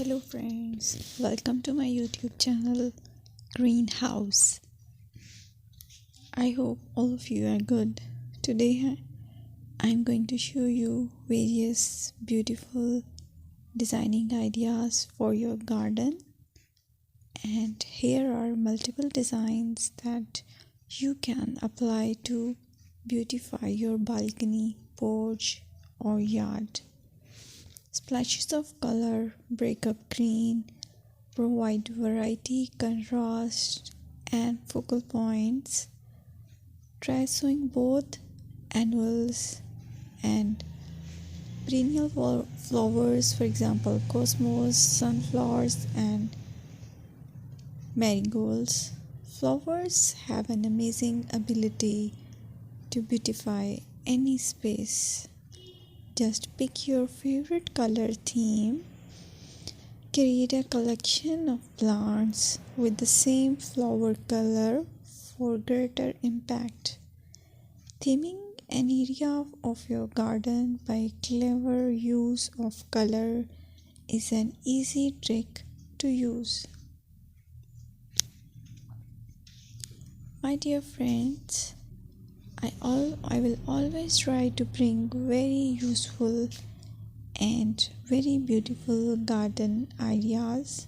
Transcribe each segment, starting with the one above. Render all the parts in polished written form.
Hello friends, welcome to my YouTube channel Greenhouse. I hope all of you are good. Today I'm going to show you various beautiful designing ideas for your garden, and here are multiple designs that you can apply to beautify your balcony, porch or yard. Splashes of color break up green, provide variety, contrast, and focal points. Try sowing both annuals and perennial flowers, for example, cosmos, sunflowers, and marigolds. Flowers have an amazing ability to beautify any space. Just pick your favorite color theme. Create a collection of plants with the same flower color for greater impact. Theming an area of your garden by clever use of color is an easy trick to use. My dear friends, I will always try to bring very useful and very beautiful garden ideas.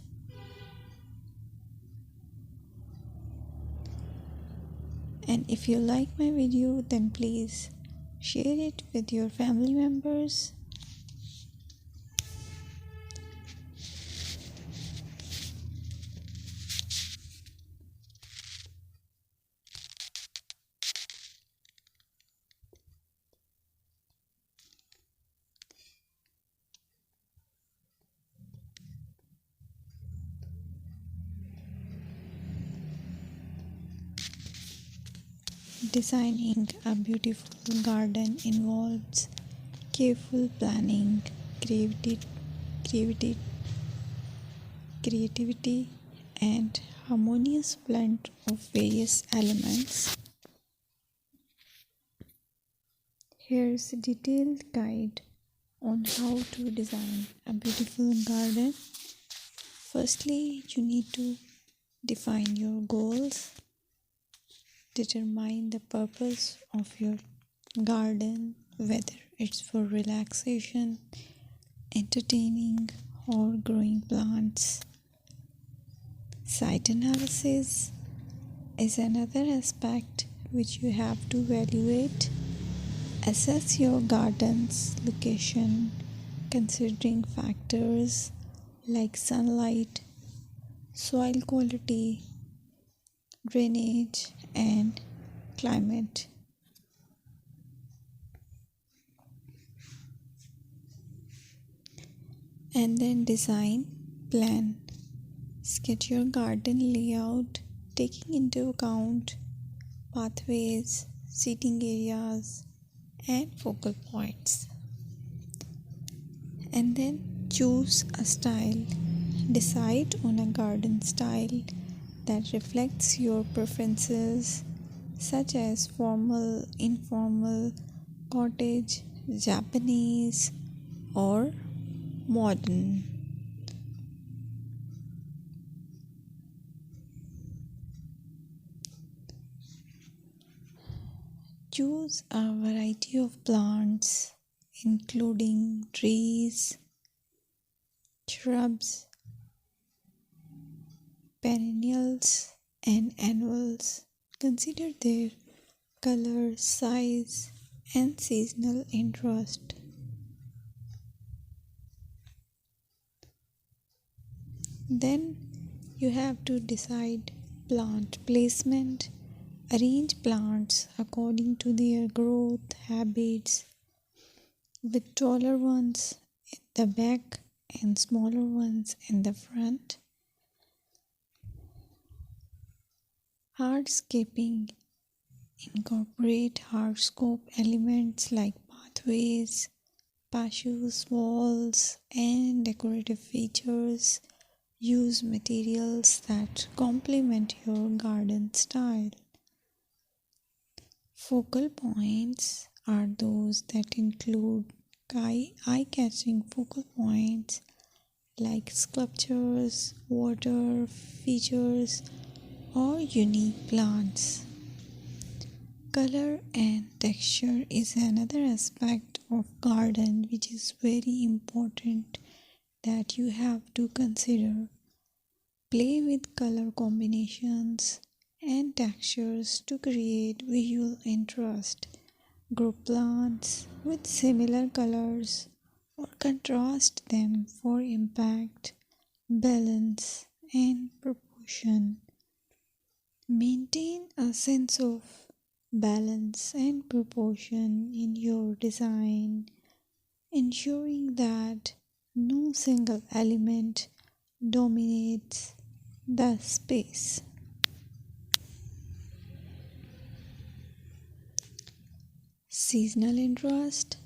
And if you like my video, then please share it with your family members. Designing a beautiful garden involves careful planning, creativity, creativity, and harmonious blend of various elements. Here's a detailed guide on how to design a beautiful garden. Firstly, you need to define your goals. Determine the purpose of your garden, whether it's for relaxation, entertaining, or growing plants. Site analysis is another aspect which you have to evaluate. Assess your garden's location, considering factors like sunlight, soil quality, drainage, and climate. And then design plan. Sketch your garden layout, taking into account pathways, seating areas, and focal points. And then choose a style. Decide on a garden style that reflects your preferences, such as formal, informal, cottage, Japanese, or modern. Choose a variety of plants, including trees, shrubs, perennials, and annuals. Consider their color, size, and seasonal interest. Then you have to decide plant placement. Arrange plants according to their growth habits, with taller ones in the back and smaller ones in the front. Hardscaping. Incorporate hardscape elements like pathways, patios, walls, and decorative features. Use materials that complement your garden style. Focal points are those that include eye-catching focal points like sculptures, water features, or unique plants. Color and texture is another aspect of garden which is very important that you have to consider. Play with color combinations and textures to create visual interest. Group plants with similar colors or contrast them for impact, balance, and proportion. Maintain a sense of balance and proportion in your design, ensuring that no single element dominates the space. Seasonal interest